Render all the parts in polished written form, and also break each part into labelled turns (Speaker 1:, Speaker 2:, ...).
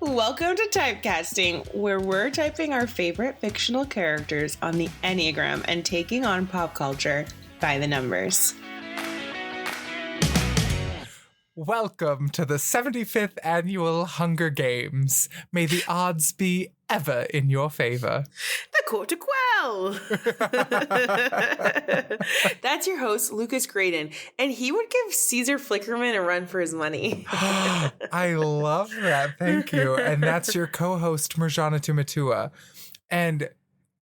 Speaker 1: Welcome to Typecasting, where we're typing our favorite fictional characters on the Enneagram and taking on pop culture by the numbers.
Speaker 2: Welcome to the 75th annual Hunger Games. May the odds be ever in your favor.
Speaker 1: The Court to Quell! That's your host, Lucas Graydon, and he would give Caesar Flickerman a run for his money.
Speaker 2: I love that. Thank you. And that's your co-host, Murjanatu. And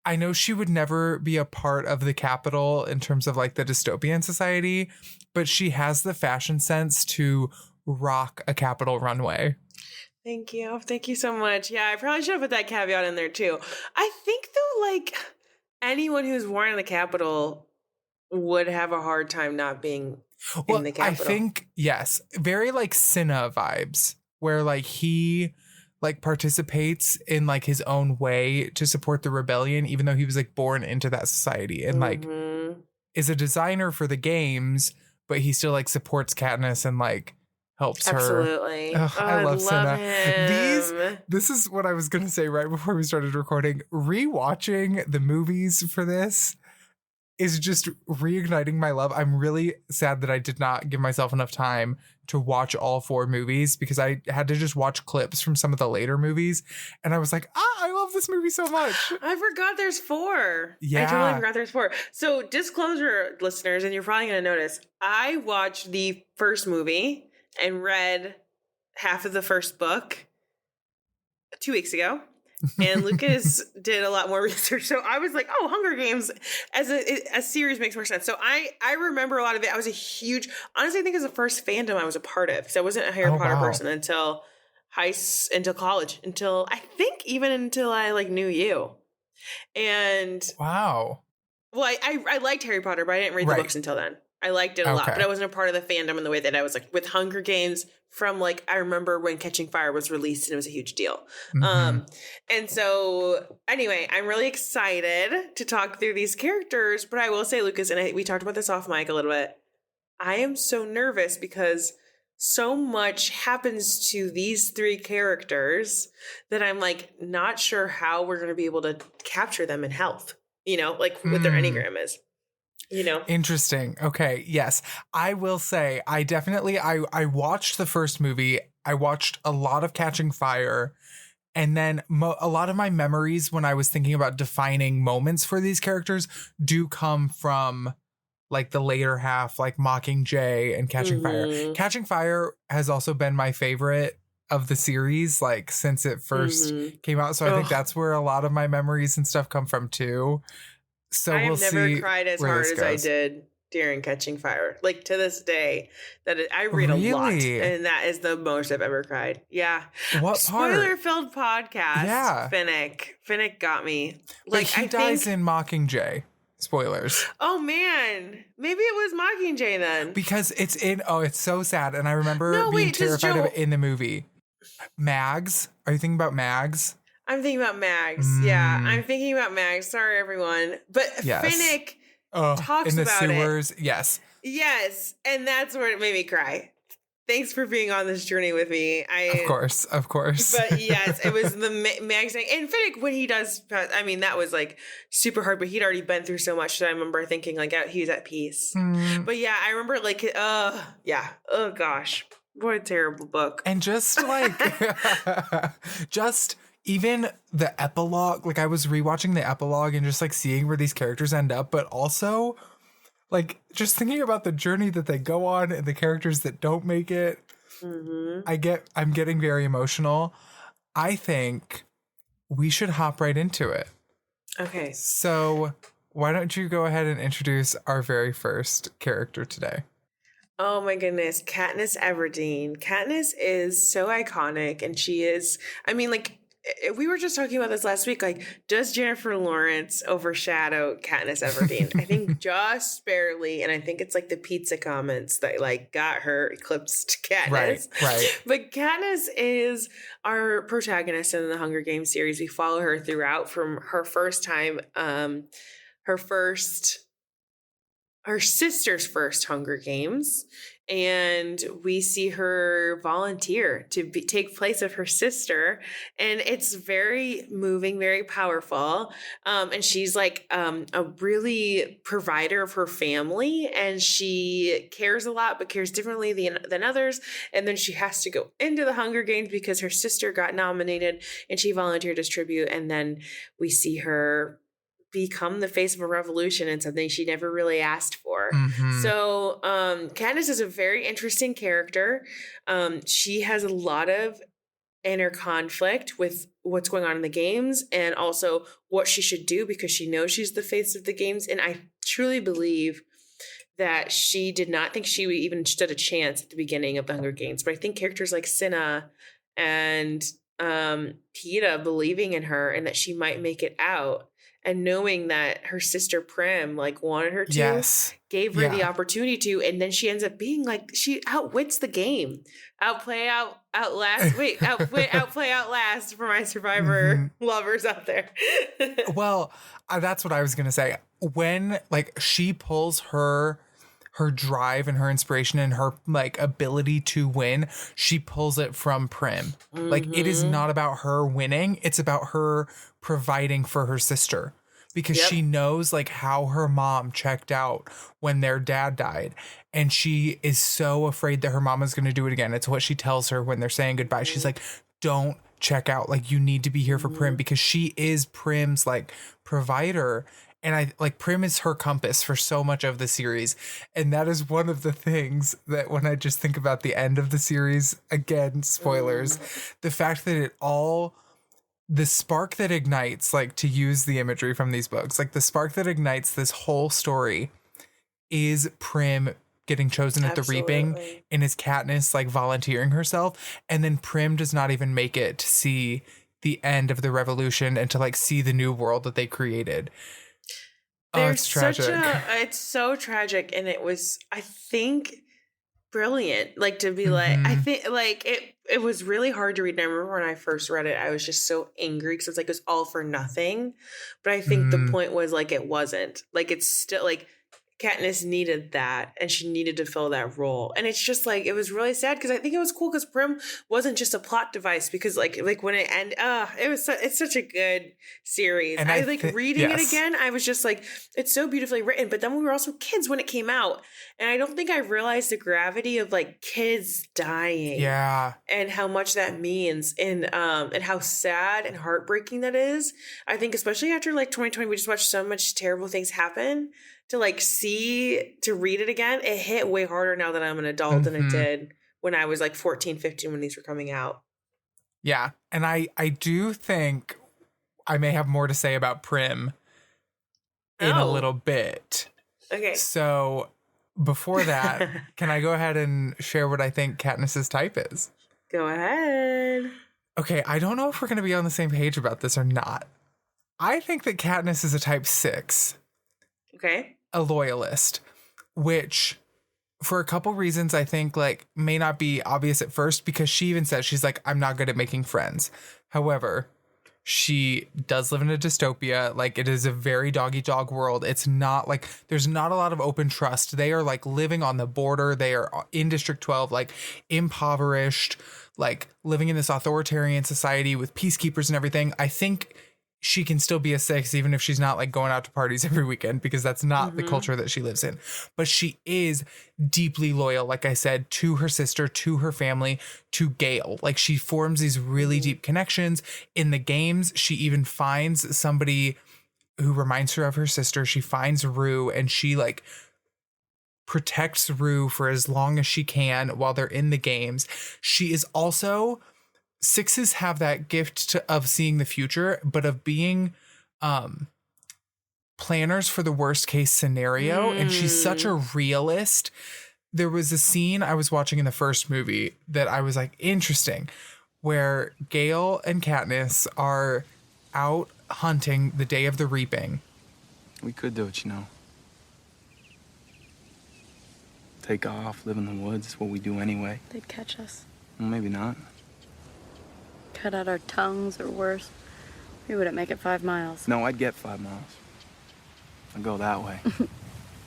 Speaker 2: I know she would never be a part of the Capitol in terms of like the dystopian society, but she has the fashion sense to rock a Capitol runway.
Speaker 1: Thank you. Thank you so much. Yeah, I probably should have put that caveat in there too. I think though, like anyone who's worn the Capitol would have a hard time not being in the Capitol.
Speaker 2: I think, yes, very like Cinna vibes where like he like participates in like his own way to support the rebellion, even though he was like born into that society and like is a designer for the games, but he still like supports Katniss and like helps her.
Speaker 1: Absolutely.
Speaker 2: I love Cinna.
Speaker 1: Him.
Speaker 2: This is what I was going to say right before we started recording. Rewatching the movies for this is just reigniting my love. I'm really sad that I did not give myself enough time to watch all 4 movies because I had to just watch clips from some of the later movies. And I was like, I love this movie so much.
Speaker 1: I forgot there's 4.
Speaker 2: Yeah.
Speaker 1: I totally forgot there's 4. So disclosure, listeners, and you're probably going to notice, I watched the first movie and read half of the first book 2 weeks ago. And Lucas did a lot more research. So I was like, oh, Hunger Games as a series makes more sense. So I remember a lot of it. I was a huge, honestly, I think it was the first fandom I was a part of because I wasn't a Harry Potter person until college, until I like knew you. And
Speaker 2: wow.
Speaker 1: Well, I liked Harry Potter, but I didn't read the books until then. I liked it a lot, but I wasn't a part of the fandom in the way that I was like with Hunger Games from like, I remember when Catching Fire was released and it was a huge deal. And so anyway, I'm really excited to talk through these characters, but I will say, Lucas, and we talked about this off mic a little bit. I am so nervous because so much happens to these 3 characters that I'm like, not sure how we're going to be able to capture them in health, like what their Enneagram is.
Speaker 2: Interesting. Okay. Yes. I will say I watched the first movie. I watched a lot of Catching Fire. And then a lot of my memories when I was thinking about defining moments for these characters do come from like the later half, like Mockingjay and Catching Fire. Catching Fire has also been my favorite of the series, like since it first came out. So I think that's where a lot of my memories and stuff come from too. So
Speaker 1: I have never cried as hard as I did during Catching Fire. Like to this day, I read a lot, and that is the most I've ever cried. Yeah.
Speaker 2: What part?
Speaker 1: Spoiler-filled podcast.
Speaker 2: Yeah.
Speaker 1: Finnick got me.
Speaker 2: Like he dies in Mockingjay. Spoilers.
Speaker 1: Oh man, maybe it was Mockingjay then.
Speaker 2: Because it's so sad, and I remember being terrified of it in the movie. Mags? Are you thinking about Mags?
Speaker 1: I'm thinking about Mags. Yeah, I'm thinking about Mags. Sorry, everyone. But yes. Finnick talks
Speaker 2: in the
Speaker 1: about
Speaker 2: sewers.
Speaker 1: it.
Speaker 2: Yes.
Speaker 1: Yes. And that's where it made me cry. Thanks for being on this journey with me.
Speaker 2: Of course.
Speaker 1: But yes, it was the Mags thing. And Finnick, when he does, I mean, that was like super hard, but he'd already been through so much that I remember thinking like he was at peace. But yeah, I remember like, yeah. Oh gosh. What a terrible book.
Speaker 2: And just like, even the epilogue, like I was rewatching the epilogue and just like seeing where these characters end up, but also like just thinking about the journey that they go on and the characters that don't make it. I'm getting very emotional. I think we should hop right into it.
Speaker 1: Okay.
Speaker 2: So why don't you go ahead and introduce our very first character today?
Speaker 1: Oh my goodness. Katniss Everdeen. Katniss is so iconic, and she is, I mean, like, we were just talking about this last week. Like, does Jennifer Lawrence overshadow Katniss Everdeen? I think just barely. And I think it's like the pizza comments that like got her eclipsed Katniss.
Speaker 2: Right.
Speaker 1: But Katniss is our protagonist in the Hunger Games series. We follow her throughout from her first time, her sister's first Hunger Games and we see her volunteer to take place of her sister, and it's very moving, very powerful. And she's like a really provider of her family, and she cares a lot, but cares differently than others. And then she has to go into the Hunger Games because her sister got nominated, and she volunteered as tribute. And then we see her become the face of a revolution and something she never really asked for. So Katniss is a very interesting character. She has a lot of inner conflict with what's going on in the games and also what she should do because she knows she's the face of the games. And I truly believe that she did not think she even stood a chance at the beginning of the Hunger Games. But I think characters like Cinna and Peeta believing in her and that she might make it out, and knowing that her sister Prim like wanted her to, gave her the opportunity to, and then she ends up being like, she outwits the game, outplay outlast for my Survivor lovers out there.
Speaker 2: Well, that's what I was gonna say. When like she pulls her drive and her inspiration and her like ability to win, she pulls it from Prim. Like it is not about her winning, it's about her providing for her sister, because she knows like how her mom checked out when their dad died, and she is so afraid that her mom is going to do it again. It's what she tells her when they're saying goodbye. She's like, don't check out, like you need to be here for Prim, because she is Prim's like provider. And I like Prim is her compass for so much of the series. And that is one of the things that when I just think about the end of the series, again, spoilers, the fact that the spark that ignites, like to use the imagery from these books, like the spark that ignites this whole story is Prim getting chosen at the reaping, and is Katniss like volunteering herself. And then Prim does not even make it to see the end of the revolution and to like see the new world that they created. It's tragic.
Speaker 1: It's so tragic. And it was, I think, brilliant. Like to be like, I think like it was really hard to read. And I remember when I first read it, I was just so angry because it's like, it was all for nothing. But I think the point was like, it wasn't like, it's still like Katniss needed that, and she needed to fill that role. And it's just like, it was really sad because I think it was cool because Prim wasn't just a plot device, because like when it ended, it's such a good series. And I like reading it again. I was just like, it's so beautifully written. But then we were also kids when it came out, and I don't think I realized the gravity of like kids dying. Yeah. And how much that means, and how sad and heartbreaking that is. I think especially after like 2020, we just watched so much terrible things happen. To read it again, it hit way harder now that I'm an adult than it did when I was like 14, 15 when these were coming out.
Speaker 2: Yeah. And I do think I may have more to say about Prim in a little bit. Okay. So before that, can I go ahead and share what I think Katniss's type is?
Speaker 1: Go ahead.
Speaker 2: Okay. I don't know if we're going to be on the same page about this or not. I think that Katniss is a type 6.
Speaker 1: Okay.
Speaker 2: A loyalist, which for a couple reasons I think like may not be obvious at first, because she even says, she's like, I'm not good at making friends. However, she does live in a dystopia. Like it is a very dog-eat-dog world. It's not like there's not a lot of open trust. They are like living on the border. They are in District 12, like impoverished, like living in this authoritarian society with peacekeepers and everything. I think she can still be a 6 even if she's not like going out to parties every weekend, because that's not the culture that she lives in. But she is deeply loyal, like I said, to her sister, to her family, to Gale. Like she forms these really deep connections in the games. She even finds somebody who reminds her of her sister. She finds Rue, and she like protects Rue for as long as she can while they're in the games. She is also... 6s have that gift of seeing the future, but of being planners for the worst case scenario. And she's such a realist. There was a scene I was watching in the first movie that I was like, interesting, where Gale and Katniss are out hunting the day of the reaping.
Speaker 3: We could do it, you know. Take off, live in the woods. It's what we do anyway.
Speaker 4: They'd catch us.
Speaker 3: Well, maybe not.
Speaker 4: Cut out our tongues, or worse. We wouldn't make it 5 miles.
Speaker 3: No, I'd get 5 miles. I'd go that way.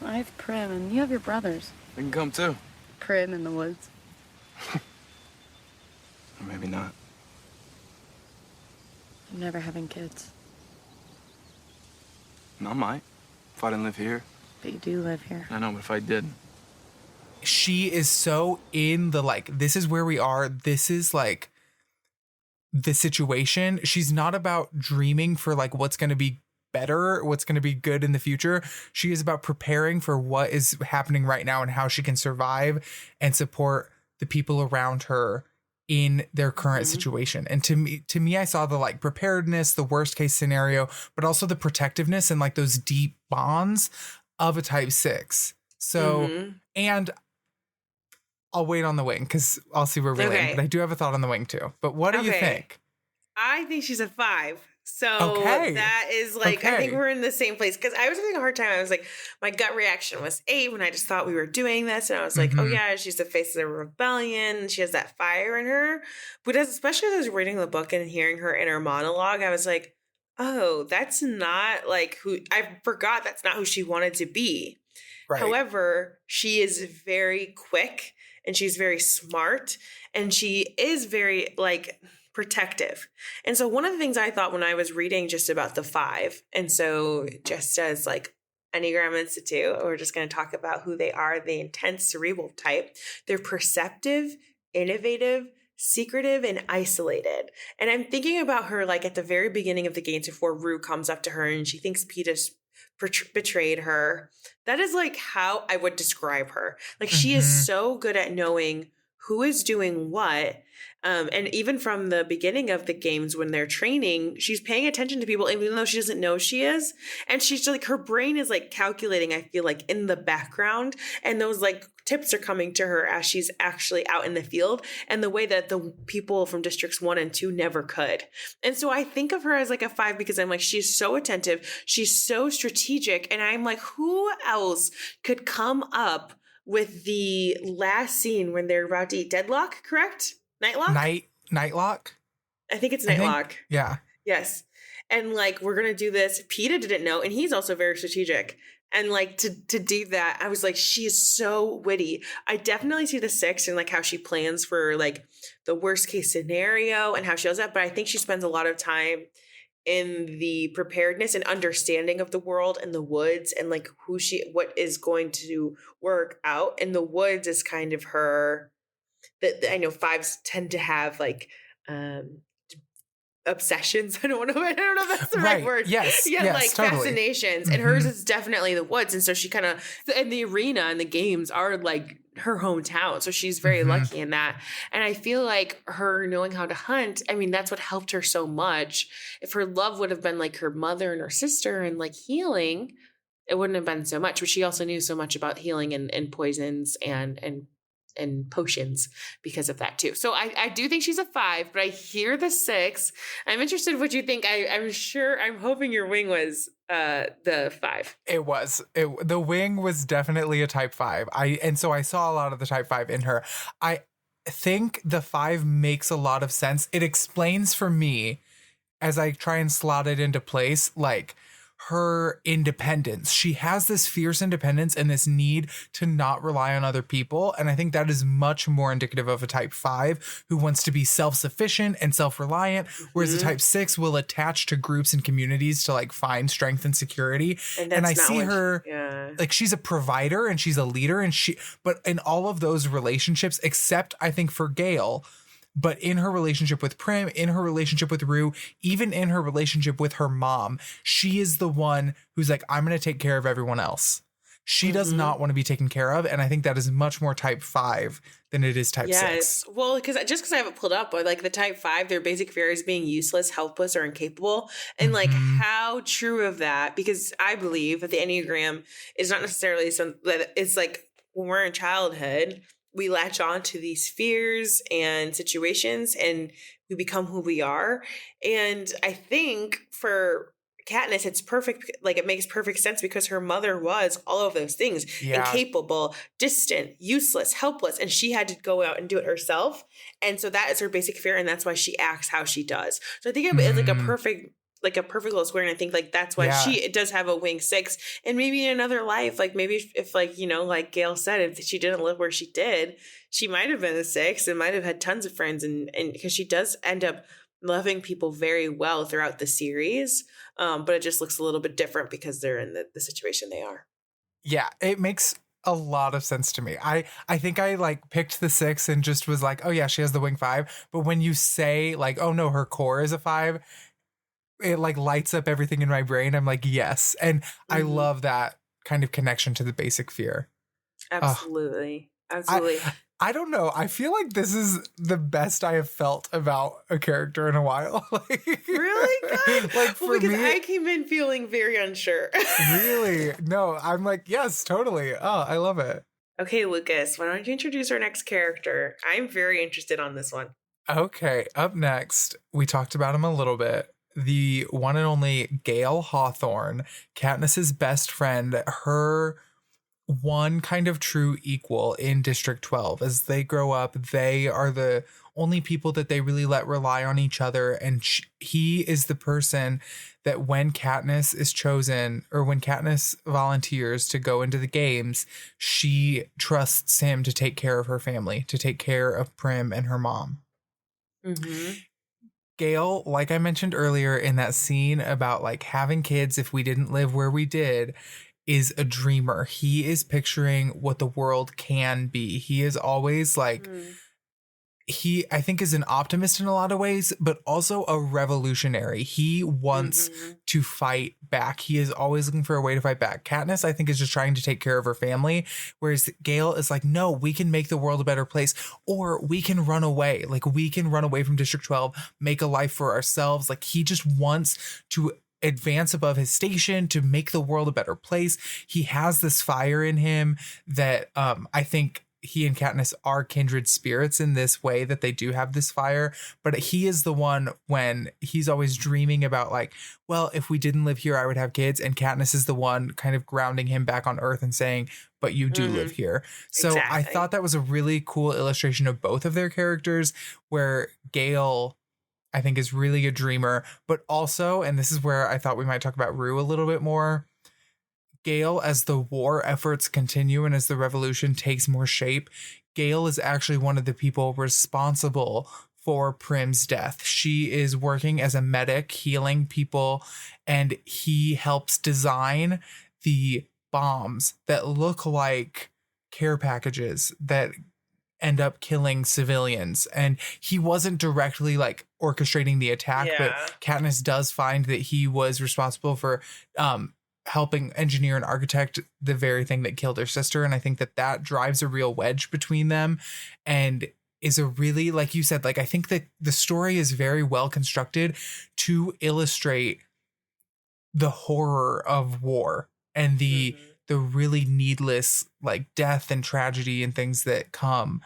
Speaker 4: I have Prim, and you have your brothers.
Speaker 3: They can come too.
Speaker 4: Prim in the woods.
Speaker 3: Or maybe not.
Speaker 4: I'm never having kids.
Speaker 3: No, I might. If I didn't live here.
Speaker 4: But you do live here.
Speaker 3: I know, but if I did.
Speaker 2: She is so in the, like, this is where we are. This is, like, the situation. She's not about dreaming for, like, what's going to be better, what's going to be good in the future. She is about preparing for what is happening right now and how she can survive and support the people around her in their current situation. And to me, I saw the, like, preparedness, the worst case scenario, but also the protectiveness and, like, those deep bonds of a type 6. So, and I'll wait on the wing because I'll see where we land. But I do have a thought on the wing too. But what do you think?
Speaker 1: I think she's a 5. So that is like, I think we're in the same place because I was having a hard time. I was like, my gut reaction was 8 when I just thought we were doing this. And I was like, oh yeah, she's the face of the rebellion. She has that fire in her. But especially as I was reading the book and hearing her inner monologue, I was like, oh, that's not like who, I forgot that's not who she wanted to be. Right. However, she is very quick and she's very smart and she is very like protective. And so one of the things I thought when I was reading just about the 5, and so just as like Enneagram Institute, we're just going to talk about who they are, the intense cerebral type. They're perceptive, innovative, secretive, and isolated. And I'm thinking about her like at the very beginning of the games before Rue comes up to her and she thinks Peeta's betrayed her. That is like how I would describe her. Like she is so good at knowing who is doing what. And even from the beginning of the games when they're training, she's paying attention to people even though she doesn't know she is. And she's like, her brain is like calculating, I feel like, in the background. And those like tips are coming to her as she's actually out in the field and the way that the people from districts 1 and 2 never could. And so I think of her as like a 5 because I'm like, she's so attentive. She's so strategic. And I'm like, who else could come up with the last scene when they're about to eat Deadlock, correct? Nightlock? I think it's Nightlock.
Speaker 2: Yeah.
Speaker 1: Yes. And like, we're going to do this. Peeta didn't know. And he's also very strategic. And like to do that, I was like, she is so witty. I definitely see the 6 and like how she plans for like the worst case scenario and how she does that. But I think she spends a lot of time in the preparedness and understanding of the world and the woods and like what is going to work out. And the woods is kind of her. That I know 5s tend to have like obsessions. I don't know if that's the right word.
Speaker 2: Yes.
Speaker 1: Yeah, like
Speaker 2: totally.
Speaker 1: Fascinations. And hers is definitely the woods. And so she kind of, and the arena and the games are like her hometown. So she's very lucky in that. And I feel like her knowing how to hunt, I mean, that's what helped her so much. If her love would have been like her mother and her sister and like healing, it wouldn't have been so much. But she also knew so much about healing and poisons and potions because of that too. So I do think she's a 5, but I hear the 6. I'm interested in what you think. I'm hoping your wing was the 5.
Speaker 2: It was. The wing was definitely a type 5. And so I saw a lot of the type 5 in her. I think the 5 makes a lot of sense. It explains for me as I try and slot it into place, like her independence. She has this fierce independence and this need to not rely on other people. And I think that is much more indicative of a type 5 who wants to be self-sufficient and self-reliant, whereas a type 6 will attach to groups and communities to like find strength and security. And I see her like she's a provider and she's a leader but in all of those relationships, except I think for Gale, but in her relationship with Prim, in her relationship with Rue, even in her relationship with her mom, she is the one who's like, I'm going to take care of everyone else. She does not want to be taken care of. And I think that is much more type 5 than it is type 6.
Speaker 1: Well, because I have it pulled up, but like the type 5, their basic fear is being useless, helpless, or incapable. And like how true of that, because I believe that the Enneagram is not necessarily it's like when we're in childhood, we latch on to these fears and situations and we become who we are. And I think for Katniss, it's perfect. Like it makes perfect sense because her mother was all of those things, incapable, distant, useless, helpless. And she had to go out and do it herself. And so that is her basic fear. And that's why she acts how she does. So I think it's like a perfect like a perfect little square. And I think like that's why she does have a wing 6. And maybe in another life, like maybe if like, you know, like Gale said, if she didn't live where she did, she might have been a 6 and might have had tons of friends. And because she does end up loving people very well throughout the series. But it just looks a little bit different because they're in the situation they are.
Speaker 2: Yeah, it makes a lot of sense to me. I think I like picked the 6 and just was like, oh yeah, she has the wing 5. But when you say like, oh no, her core is a 5, it like lights up everything in my brain. I'm like, yes. And I love that kind of connection to the basic fear.
Speaker 1: Absolutely. Absolutely.
Speaker 2: I don't know. I feel like this is the best I have felt about a character in a while.
Speaker 1: Really? God.
Speaker 2: Like for
Speaker 1: because
Speaker 2: me,
Speaker 1: I came in feeling very unsure.
Speaker 2: Really? No, I'm like, yes, totally. Oh, I love it.
Speaker 1: Okay, Lucas, why don't you introduce our next character? I'm very interested on this one.
Speaker 2: Okay, up next, we talked about him a little bit. The one and only Gale Hawthorne, Katniss's best friend, her one kind of true equal in District 12. As they grow up, they are the only people that they really let rely on each other. And he is the person that when Katniss is chosen, or when Katniss volunteers to go into the games, she trusts him to take care of her family, to take care of Prim and her mom.
Speaker 1: Mm-hmm.
Speaker 2: Gale, like I mentioned earlier in that scene about like having kids if we didn't live where we did, is a dreamer. He is picturing what the world can be. He is always like, he, I think, is an optimist in a lot of ways, but also a revolutionary. He wants to fight back. He is always looking for a way to fight back. Katniss, I think, is just trying to take care of her family, whereas Gale is like, no, we can make the world a better place, or we can run away. Like, we can run away from District 12, make a life for ourselves. Like, he just wants to advance above his station, to make the world a better place. He has this fire in him that I think he and Katniss are kindred spirits in this way, that they do have this fire. But he is the one when he's always dreaming about like, well, if we didn't live here, I would have kids. And Katniss is the one kind of grounding him back on Earth and saying, but you do live here. So exactly. I thought that was a really cool illustration of both of their characters, where Gale, I think, is really a dreamer, but also, and this is where I thought we might talk about Rue a little bit more, Gale, as the war efforts continue and as the revolution takes more shape, Gale is actually one of the people responsible for Prim's death. She is working as a medic, healing people, and he helps design the bombs that look like care packages that end up killing civilians. And he wasn't directly like orchestrating the attack, but Katniss does find that he was responsible for helping engineer and architect the very thing that killed her sister. And I think that that drives a real wedge between them, and is a really, like you said, like, I think that the story is very well constructed to illustrate the horror of war and the really needless like death and tragedy and things that come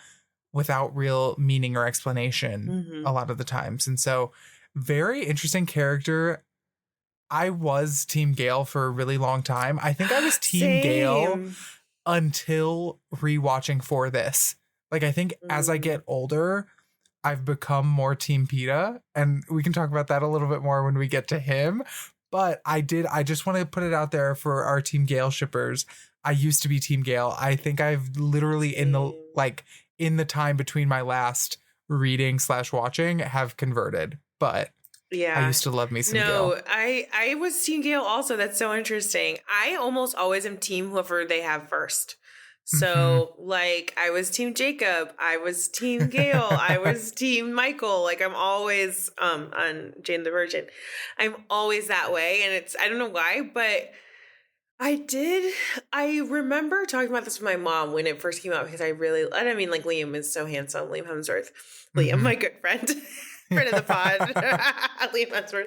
Speaker 2: without real meaning or explanation a lot of the times. And so, very interesting character. I was Team Gale for a really long time. I think I was Team Gale until rewatching for this. Like, I think as I get older, I've become more Team Peeta, and we can talk about that a little bit more when we get to him. But I just want to put it out there for our Team Gale shippers. I used to be Team Gale. I think I've literally in the time between my last reading / watching have converted. But yeah, I used to love me some Gale.
Speaker 1: No, I was Team Gale also. That's so interesting. I almost always am Team whoever they have first. So like, I was Team Jacob, I was Team Gale, I was Team Michael. Like, I'm always on Jane the Virgin. I'm always that way, and it's, I don't know why, but I remember talking about this with my mom when it first came out, because I mean, like, Liam is so handsome. Liam Hemsworth. Liam, my good friend. Friend of the pod. Liam Hemsworth.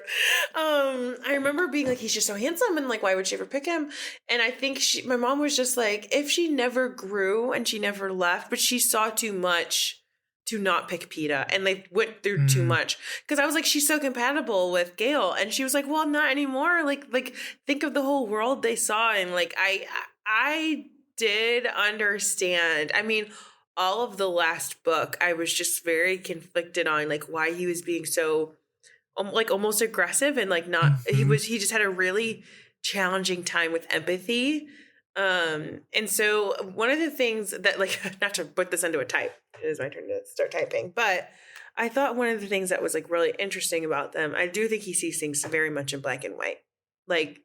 Speaker 1: I remember being like, he's just so handsome, and like, why would she ever pick him? And I think my mom was just like, if she never grew and she never left, but she saw too much to not pick Peeta, and they went through too much. Because I was like, she's so compatible with Gale, and she was like, well, not anymore. Like think of the whole world they saw, and like, I did understand. I mean, all of the last book, I was just very conflicted on like why he was being so like almost aggressive and like not, he just had a really challenging time with empathy. And so one of the things that, like, not to put this into a type, it is my turn to start typing, but I thought one of the things that was like really interesting about them, I do think he sees things very much in black and white. Like,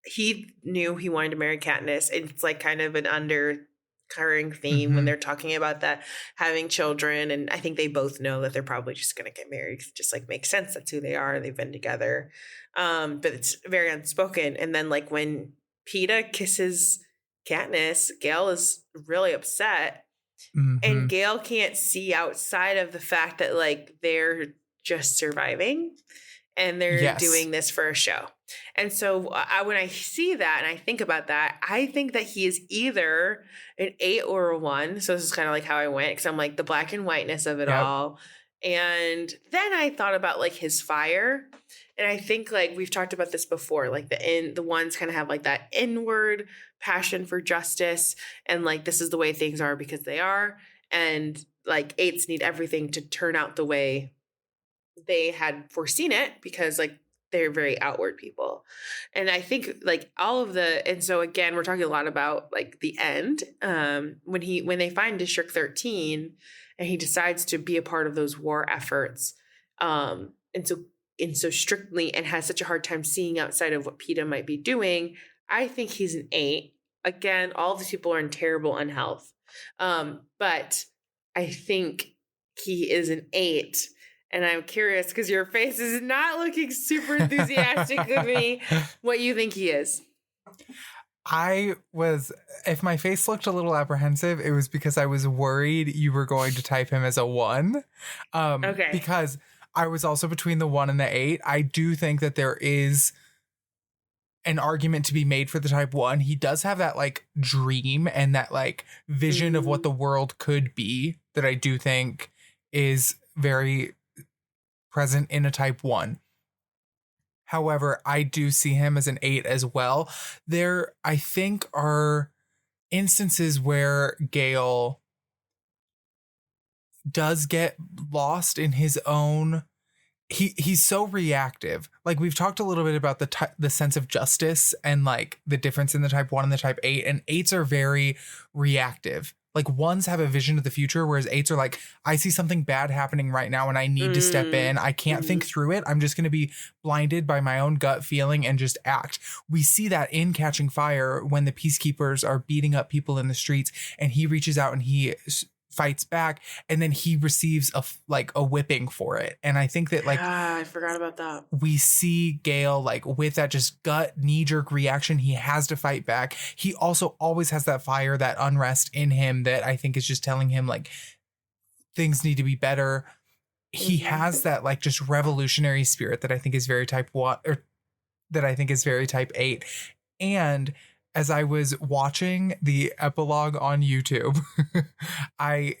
Speaker 1: he knew he wanted to marry Katniss. It's like kind of an undercurring theme when they're talking about that, having children. And I think they both know that they're probably just going to get married. It just like makes sense. That's who they are. They've been together. But it's very unspoken. And then like when Peeta kisses Katniss, Gale is really upset. And Gale can't see outside of the fact that like they're just surviving and they're doing this for a show. And so when I see that and I think about that, I think that he is either an 8 or a 1. So this is kind of like how I went, because I'm like the black and whiteness of it all. And then I thought about like his fire. And I think like we've talked about this before, like the ones kind of have like that inward passion for justice. And like, this is the way things are because they are. And like 8s need everything to turn out the way they had foreseen it because like they're very outward people. And I think like and so again, we're talking a lot about like the end, when they find District 13 and he decides to be a part of those war efforts. And so strictly, and has such a hard time seeing outside of what Peeta might be doing. I think he's an 8. Again, all these people are in terrible unhealth. But I think he is an 8. And I'm curious, because your face is not looking super enthusiastic with me, what you think he is.
Speaker 2: If my face looked a little apprehensive, it was because I was worried you were going to type him as a 1. Okay. Because I was also between the 1 and the 8. I do think that there is an argument to be made for the type 1. He does have that like dream and that like vision of what the world could be that I do think is very present in a type 1. However, I do see him as an 8 as well. There, I think, are instances where Gale does get lost in his own. He's so reactive. Like we've talked a little bit about the sense of justice and like the difference in the type 1 and the type 8, and 8s are very reactive. Like 1s have a vision of the future, whereas 8s are like, I see something bad happening right now and I need to step in. I can't think through it. I'm just going to be blinded by my own gut feeling and just act. We see that in Catching Fire when the peacekeepers are beating up people in the streets and he reaches out and he fights back, and then he receives a whipping for it. And I think that like
Speaker 1: I forgot about that.
Speaker 2: We see Gale like with that just gut knee-jerk reaction, he has to fight back. He also always has that fire, that unrest in him that I think is just telling him like things need to be better. He has that like just revolutionary spirit that I think is very type 1, or that I think is very type 8. And as I was watching the epilogue on YouTube,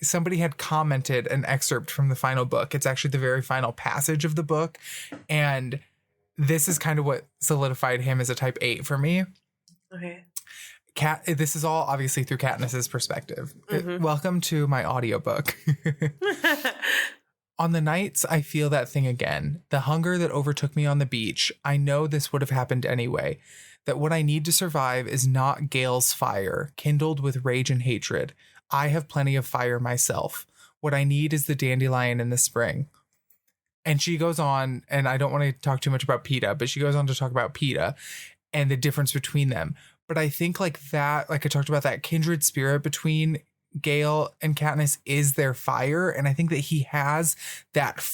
Speaker 2: somebody had commented an excerpt from the final book. It's actually the very final passage of the book. And this is kind of what solidified him as a type 8 for me.
Speaker 1: Okay.
Speaker 2: This is all obviously through Katniss's perspective. Welcome to my audiobook. On the nights I feel that thing again, the hunger that overtook me on the beach, I know this would have happened anyway. That what I need to survive is not Gale's fire, kindled with rage and hatred. I have plenty of fire myself. What I need is the dandelion in the spring. And she goes on, and I don't want to talk too much about Peeta, but she goes on to talk about Peeta and the difference between them. But I think like that, like I talked about, that kindred spirit between Gale and Katniss is their fire. And I think that he has that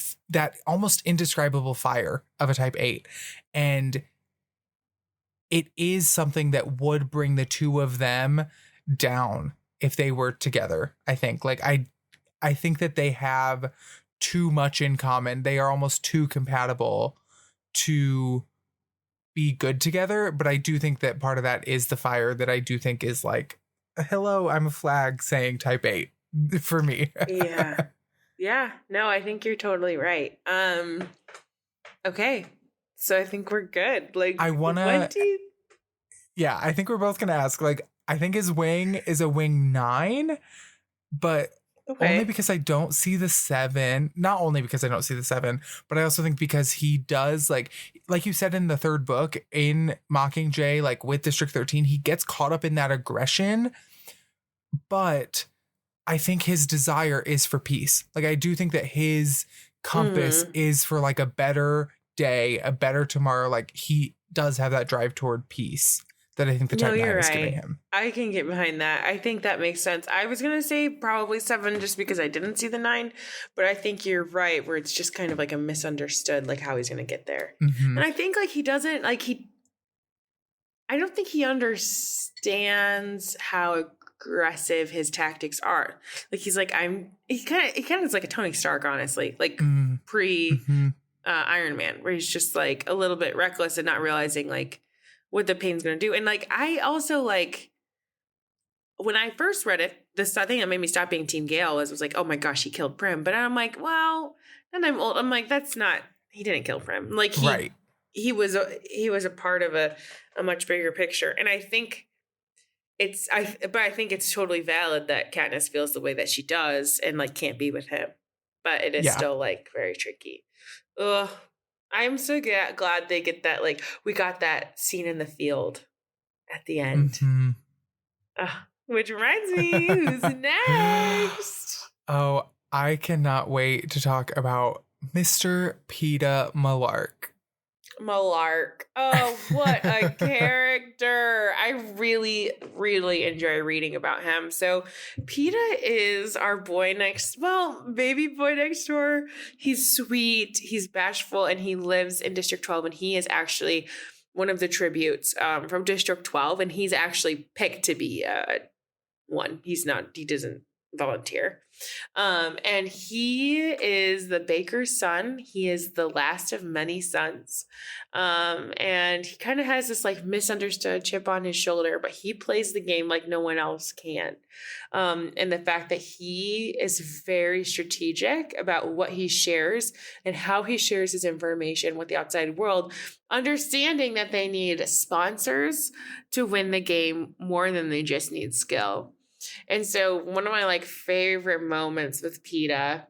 Speaker 2: almost indescribable fire of a type 8. And it is something that would bring the two of them down if they were together. I think like I think that they have too much in common. They are almost too compatible to be good together. But I do think that part of that is the fire that I do think is like, hello, I'm a flag saying type 8 for me.
Speaker 1: Yeah. No, I think you're totally right. Okay. So I think we're good. Like,
Speaker 2: I think we're both going to ask, like, I think his wing is a wing 9, but Only because I don't see the 7. Not only because I don't see the 7, but I also think because he does, like you said in the 3rd book, in Mockingjay, like with District 13, he gets caught up in that aggression. But I think his desire is for peace. Like, I do think that his compass is for like a better day, a better tomorrow. Like, he does have that drive toward peace that I think the Type 9 is giving him.
Speaker 1: I can get behind that. I think that makes sense. I was going to say probably 7 just because I didn't see the 9, but I think you're right where it's just kind of like a misunderstood, like how he's going to get there. And I think like he doesn't, like I don't think he understands how aggressive his tactics are. Like he's like, he kind of is like a Tony Stark, honestly, like pre Iron Man, where he's just like a little bit reckless and not realizing like what the pain's going to do. And like, I also like, when I first read it, the thing that made me stop being Team Gale was like, oh my gosh, he killed Prim. But I'm like, well, and I'm old. I'm like, he didn't kill Prim. Like he was a part of a much bigger picture. And I think I think it's totally valid that Katniss feels the way that she does and like can't be with him. But it is still like very tricky. Ugh. I'm so glad they get that. Like, we got that scene in the field at the end. Which reminds me, who's next?
Speaker 2: Oh, I cannot wait to talk about Mr. Peeta Mallark.
Speaker 1: Mallark. Oh, what a character. I really, really enjoy reading about him. So Peeta is our baby boy next door. He's sweet, he's bashful, and he lives in District 12, and he is actually one of the tributes from District 12, and he's actually picked to be one. He doesn't volunteer. And he is the baker's son. He is the last of many sons. And he kind of has this like misunderstood chip on his shoulder, but he plays the game like no one else can. And the fact that he is very strategic about what he shares and how he shares his information with the outside world, understanding that they need sponsors to win the game more than they just need skill. And so one of my like favorite moments with Peeta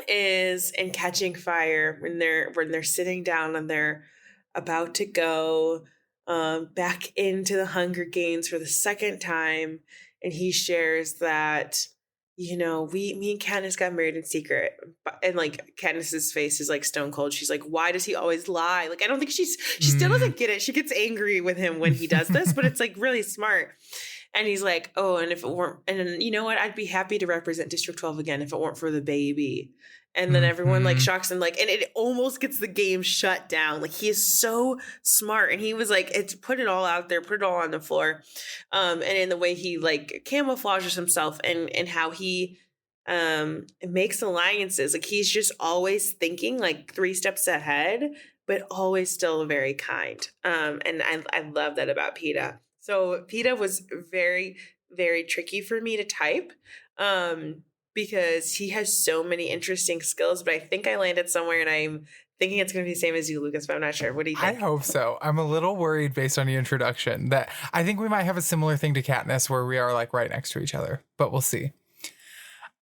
Speaker 1: is in Catching Fire when they're sitting down and they're about to go back into the Hunger Games for the second time, and he shares that, you know, me and Katniss got married in secret, and like Katniss's face is like stone cold. She's like, why does he always lie? Like, I don't think she still doesn't get it. She gets angry with him when he does this, but it's like really smart. And he's like, oh, and if it weren't, and then, you know what? I'd be happy to represent District 12 again if it weren't for the baby. And then everyone like shocks him, like, and it almost gets the game shut down. Like, he is so smart. And he was like, it's put it all out there, put it all on the floor. And in the way he like camouflages himself and how he makes alliances. Like, he's just always thinking like 3 steps ahead, but always still very kind. And I love that about Peeta. So Peeta was very, very tricky for me to type because he has so many interesting skills, but I think I landed somewhere and I'm thinking it's going to be the same as you, Lucas, but I'm not sure. What do you think?
Speaker 2: I hope so. I'm a little worried based on your introduction that I think we might have a similar thing to Katniss where we are like right next to each other, but we'll see.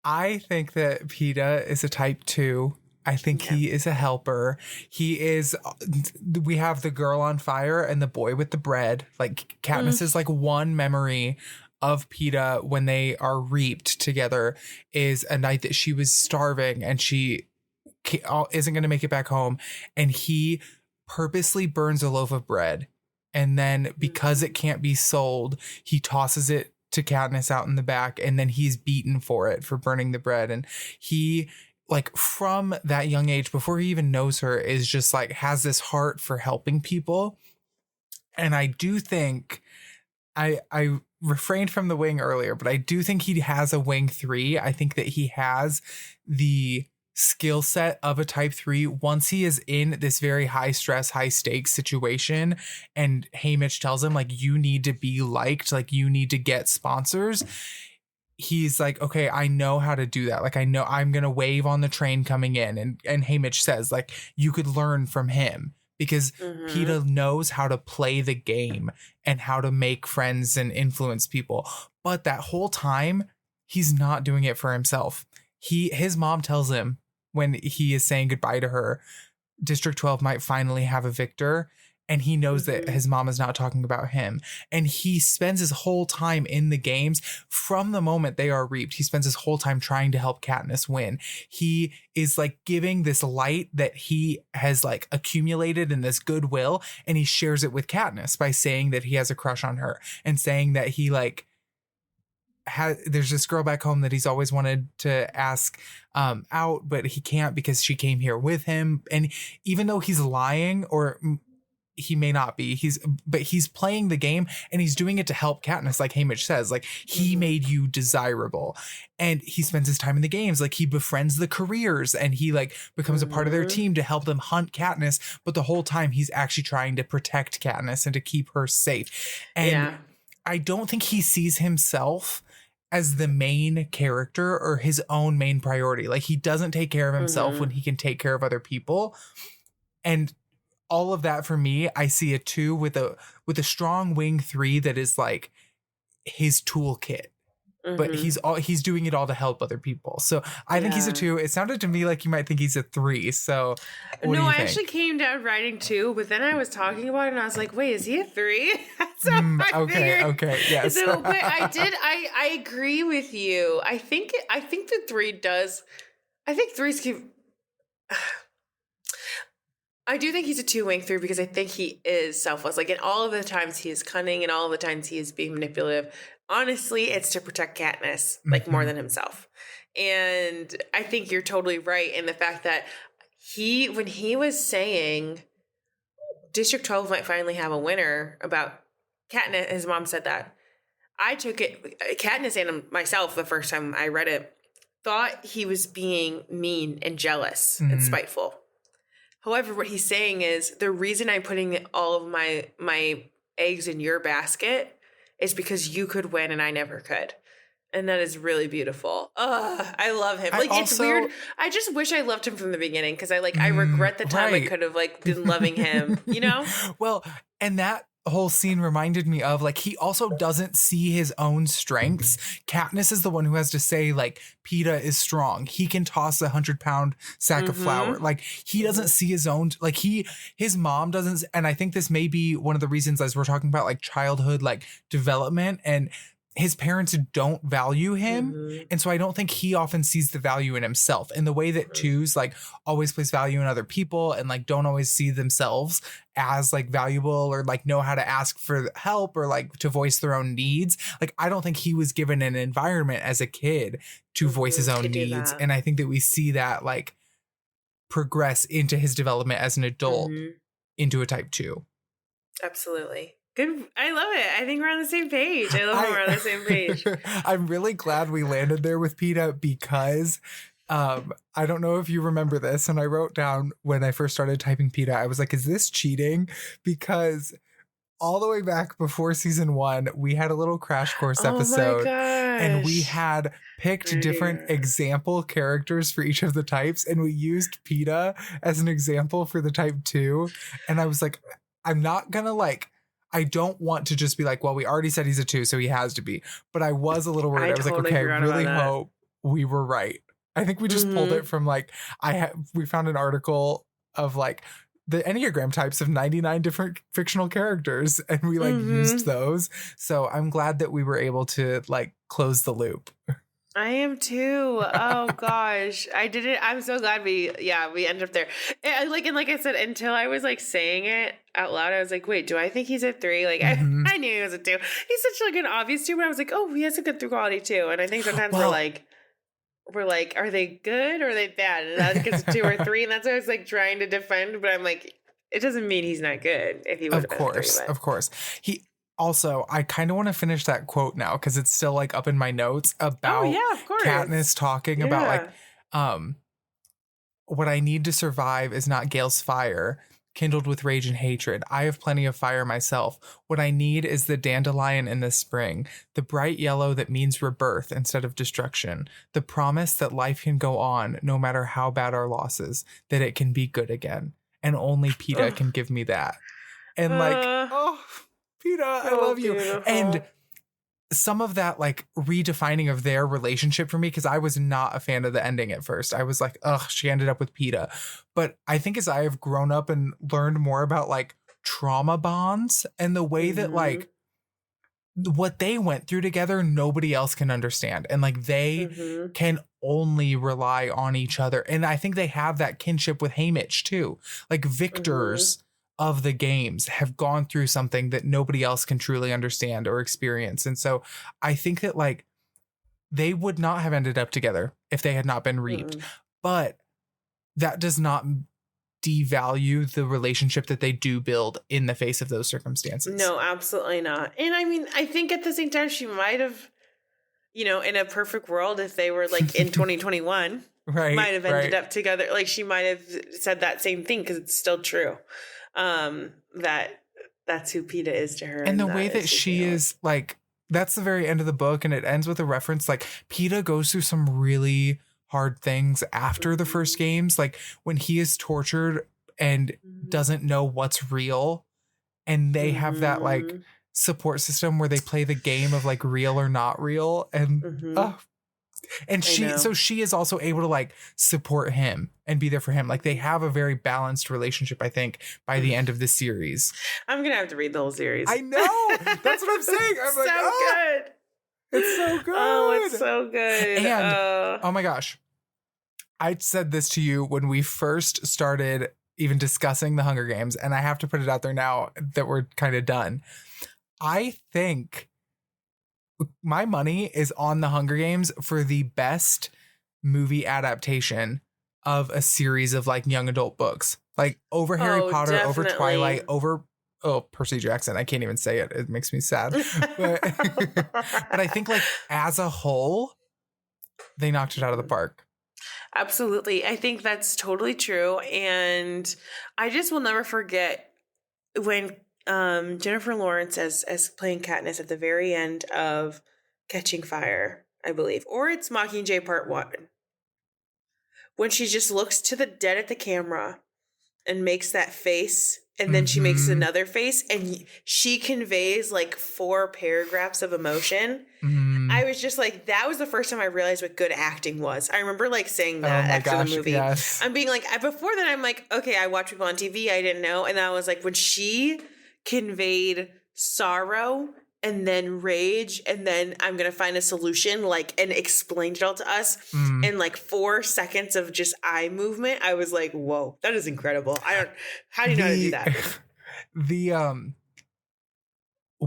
Speaker 2: I think that Peeta is a type 2. I think he is a helper. We have the girl on fire and the boy with the bread. Like, Katniss is like one memory of Peeta when they are reaped together is a night that she was starving and she isn't going to make it back home. And he purposely burns a loaf of bread. And then because it can't be sold, he tosses it to Katniss out in the back. And then he's beaten for it, for burning the bread. And he, like, from that young age, before he even knows her, is just like has this heart for helping people. And I do think I refrained from the wing earlier, but I do think he has a wing 3. I think that he has the skill set of a type 3 once he is in this very high stress, high stakes situation. And Haymitch tells him, like, you need to be liked, like, you need to get sponsors. He's like, okay, I know how to do that. Like, I know I'm going to wave on the train coming in. And Haymitch says, like, you could learn from him because Peeta knows how to play the game and how to make friends and influence people. But that whole time, he's not doing it for himself. His mom tells him when he is saying goodbye to her, District 12 might finally have a victor. And he knows that his mom is not talking about him. And he spends his whole time in the games from the moment they are reaped. He spends his whole time trying to help Katniss win. He is like giving this light that he has like accumulated in this goodwill. And he shares it with Katniss by saying that he has a crush on her and saying that he like, there's this girl back home that he's always wanted to ask out, but he can't because she came here with him. And even though he's lying, or he may not be, but he's playing the game and he's doing it to help Katniss. Like Haymitch says, like he made you desirable, and he spends his time in the games. Like he befriends the careers and he like becomes a part of their team to help them hunt Katniss. But the whole time he's actually trying to protect Katniss and to keep her safe. And I don't think he sees himself as the main character or his own main priority. Like he doesn't take care of himself when he can take care of other people. And all of that for me, I see a 2 with a strong wing 3 that is like his toolkit. But he's doing it all to help other people. So I think he's a 2. It sounded to me like you might think he's a 3. So what do you think?
Speaker 1: Actually came down writing 2, but then I was talking about it and I was like, wait, is he a 3? So I figured.
Speaker 2: Okay, yes.
Speaker 1: So, but I agree with you. I think the 3 does. I think 3's keep. I do think he's a 2 wing 3 because I think he is selfless. Like in all of the times he is cunning and all of the times he is being manipulative. Honestly, it's to protect Katniss, like more than himself. And I think you're totally right in the fact that when he was saying District 12 might finally have a winner about Katniss, his mom said that. I took it, Katniss and myself, the first time I read it, thought he was being mean and jealous and spiteful. However, what he's saying is the reason I'm putting all of my eggs in your basket is because you could win and I never could. And that is really beautiful. I love him. Like it's weird. I just wish I loved him from the beginning because I regret the time I could have like been loving him, you know?
Speaker 2: Well, and that whole scene reminded me of like he also doesn't see his own strengths. Katniss is the one who has to say like Peeta is strong. He can toss a 100-pound sack of flour. Like he doesn't see his own, like his mom doesn't. And I think this may be one of the reasons as we're talking about like childhood, like development, and his parents don't value him. And so I don't think he often sees the value in himself in the way that 2s like always place value in other people and like don't always see themselves as like valuable or like know how to ask for help or like to voice their own needs. Like, I don't think he was given an environment as a kid to voice his own needs. And I think that we see that like progress into his development as an adult into a type 2.
Speaker 1: Absolutely. Good. I love it. I think we're on the same page. I love when we're on the same page.
Speaker 2: I'm really glad we landed there with Peeta because I don't know if you remember this. And I wrote down when I first started typing Peeta, I was like, is this cheating? Because all the way back before season 1, we had a little crash course episode and we had picked different example characters for each of the types. And we used Peeta as an example for the type 2. And I was like, I'm not going to like, I don't want to just be like, well, we already said he's a 2, so he has to be. But I was a little worried. I was like, okay, I really hope we were right. I think we just pulled it from like, we found an article of like the Enneagram types of 99 different fictional characters. And we like used those. So I'm glad that we were able to like close the loop.
Speaker 1: I am too. Oh gosh, I did it. I'm so glad we ended up there. And like I said, until I was like saying it out loud, I was like, wait, do I think he's a 3? Like I knew he was a 2. He's such like an obvious 2, but I was like, oh, he has a good 3 quality too. And I think sometimes we're like, are they good or are they bad? And that gets a 2 or 3, and that's what I was like trying to defend. But I'm like, it doesn't mean he's not good if he would have been a 3.
Speaker 2: Of course, Also, I kind of want to finish that quote now because it's still like up in my notes about Katniss talking about like, what I need to survive is not Gale's fire, kindled with rage and hatred. I have plenty of fire myself. What I need is the dandelion in the spring, the bright yellow that means rebirth instead of destruction, the promise that life can go on no matter how bad our losses, that it can be good again. And only Peeta can give me that. And like, Peeta, I love you.
Speaker 1: Beautiful.
Speaker 2: And some of that like redefining of their relationship for me, because I was not a fan of the ending at first. I was like, ugh, she ended up with Peeta. But I think as I have grown up and learned more about like trauma bonds and the way that like what they went through together, nobody else can understand. And like they can only rely on each other. And I think they have that kinship with Haymitch too. Like victors of the games have gone through something that nobody else can truly understand or experience. And so I think that like they would not have ended up together if they had not been reaped. But that does not devalue the relationship that they do build in the face of those circumstances.
Speaker 1: No, absolutely not. And I mean, I think at the same time, she might have, you know, in a perfect world, if they were like in 2021, might have ended up together. Like she might have said that same thing because it's still true. That's who Peeta is to her.
Speaker 2: And the way that she is like, that's the very end of the book. And it ends with a reference like Peeta goes through some really hard things after the first games, like when he is tortured and doesn't know what's real, and they have that like support system where they play the game of like real or not real, and she is also able to like support him and be there for him. Like they have a very balanced relationship, I think, by the end of the series.
Speaker 1: I'm gonna have to read the whole series.
Speaker 2: I know, that's what I'm saying. I'm like,
Speaker 1: good.
Speaker 2: It's so good.
Speaker 1: Oh, it's so good.
Speaker 2: And oh my gosh, I said this to you when we first started even discussing the Hunger Games, and I have to put it out there now that we're kind of done. I think my money is on the Hunger Games for the best movie adaptation of a series of like young adult books, like over Harry Potter,
Speaker 1: definitely.
Speaker 2: over Twilight, over Percy Jackson. I can't even say it. It makes me sad. But I think like as a whole, they knocked it out of the park.
Speaker 1: Absolutely. I think that's totally true. And I just will never forget when Jennifer Lawrence as playing Katniss at the very end of Catching Fire, I believe, or it's Mockingjay Part 1, when she just looks to the dead at the camera and makes that face, and then she makes another face, and she conveys like 4 paragraphs of emotion. I was just like, that was the first time I realized what good acting was. I remember like saying that after the movie.
Speaker 2: Yes.
Speaker 1: I'm being like, before that, I'm like, okay, I watch people on TV. I didn't know. And I was like, when she conveyed sorrow and then rage, and then I'm going to find a solution, like, and explained it all to us in like 4 seconds of just eye movement, I was like, whoa, that is incredible. How do you know how to do that?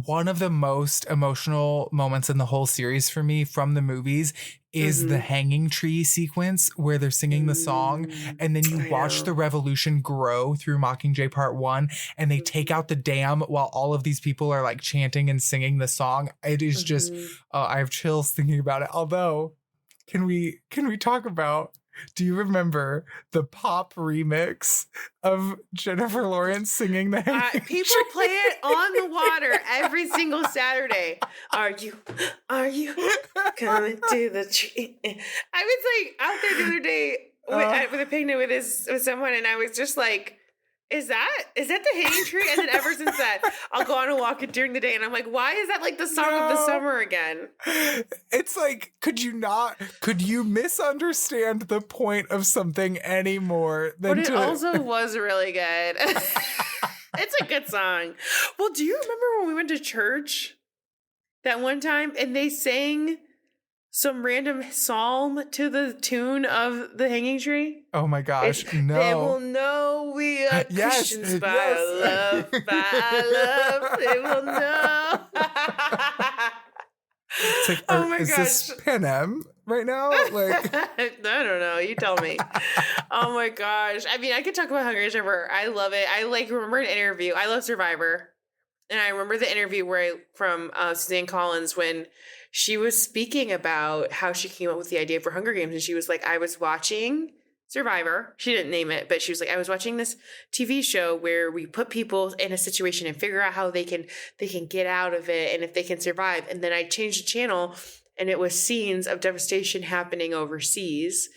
Speaker 2: One of the most emotional moments in the whole series for me from the movies is the hanging tree sequence where they're singing the song, and then you watch the revolution grow through Mockingjay Part 1, and they take out the dam while all of these people are like chanting and singing the song. It is just, I have chills thinking about it. Although, can we talk about, do you remember the pop remix of Jennifer Lawrence singing the Hanging
Speaker 1: people
Speaker 2: Tree?
Speaker 1: play it on the water every single Saturday. Are you coming to the tree? I was like out there the other day with a picnic with someone, and I was just like, is that the hanging tree? And then ever since that, I'll go on a walk during the day, and I'm like, why is that like the song of the summer again?
Speaker 2: It's like, could you misunderstand the point of something any more than
Speaker 1: But it also was really good. It's a good song. Well, do you remember when we went to church that one time and they sang some random psalm to the tune of the hanging tree?
Speaker 2: Oh my gosh, no.
Speaker 1: They will know we are Christians by our love, They will know.
Speaker 2: It's like,
Speaker 1: oh my
Speaker 2: is
Speaker 1: gosh.
Speaker 2: this Panem right now? Like,
Speaker 1: I don't know. You tell me. Oh my gosh. I mean, I could talk about Hunger Games forever. I love it. I like remember an interview. I love Survivor. And I remember the interview from Suzanne Collins when she was speaking about how she came up with the idea for Hunger Games. And she was like, I was watching Survivor. She didn't name it, but she was like, I was watching this TV show where we put people in a situation and figure out how they can get out of it and if they can survive. And then I changed the channel and it was scenes of devastation happening overseas.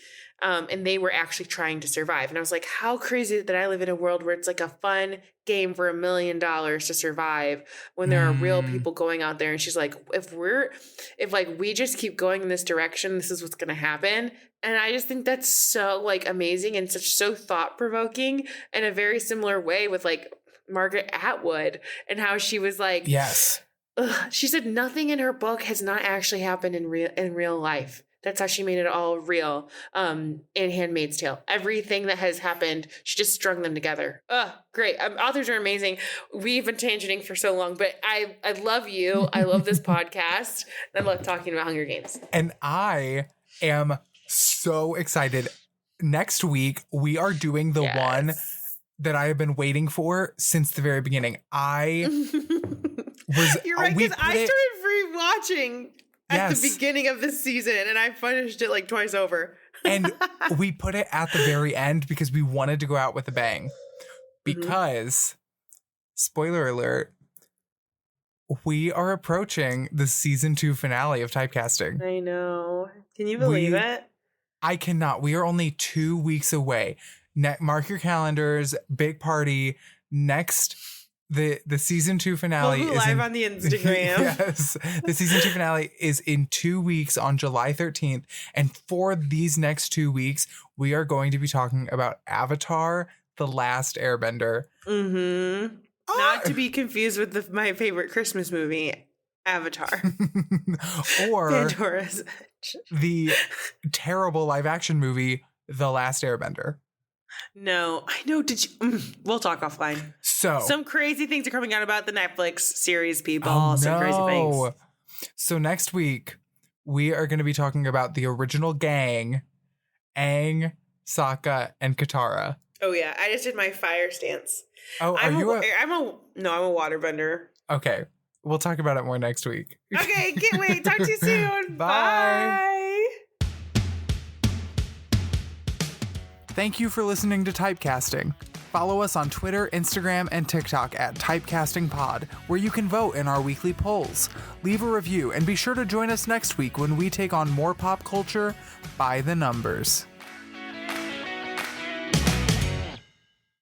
Speaker 1: and they were actually trying to survive. And I was like, how crazy that I live in a world where it's like a fun game for $1 million to survive when there are real people going out there. And she's like, if we just keep going in this direction, this is what's going to happen. And I just think that's so like amazing and so thought provoking in a very similar way with like Margaret Atwood and how she was like,
Speaker 2: yes,
Speaker 1: she said nothing in her book has not actually happened in real life. That's how she made it all real. In Handmaid's Tale, everything that has happened, she just strung them together. Great. Authors are amazing. We've been tangenting for so long, but I love you. I love this podcast. And I love talking about Hunger Games.
Speaker 2: And I am so excited. Next week, we are doing the one that I have been waiting for since the very beginning.
Speaker 1: You're right, because I started rewatching at the beginning of this season, and I finished it like twice over.
Speaker 2: And we put it at the very end because we wanted to go out with a bang. Because, spoiler alert, we are approaching the season 2 finale of Typecasting.
Speaker 1: I know. Can you believe it?
Speaker 2: I cannot. We are only 2 weeks away. Mark your calendars. Big party. Next, the season 2 finale is
Speaker 1: live on the Instagram.
Speaker 2: Yes, the season 2 finale is in 2 weeks on July 13th. And for these next 2 weeks, we are going to be talking about Avatar: The Last Airbender.
Speaker 1: Not to be confused with my favorite Christmas movie, Avatar.
Speaker 2: Or
Speaker 1: Pandora's
Speaker 2: the terrible live action movie, The Last Airbender.
Speaker 1: No, I know. Did you? We'll talk offline.
Speaker 2: So
Speaker 1: some crazy things are coming out about the Netflix series, people. Some crazy things.
Speaker 2: So next week, we are going to be talking about the original gang, Aang, Sokka, and Katara.
Speaker 1: Oh yeah, I just did my fire stance.
Speaker 2: Oh,
Speaker 1: I'm a waterbender.
Speaker 2: Okay, we'll talk about it more next week.
Speaker 1: Okay, can't wait. Talk to you soon.
Speaker 2: Bye.
Speaker 1: Bye.
Speaker 2: Thank you for listening to Typecasting. Follow us on Twitter, Instagram, and TikTok at TypecastingPod, where you can vote in our weekly polls. Leave a review and be sure to join us next week when we take on more pop culture by the numbers.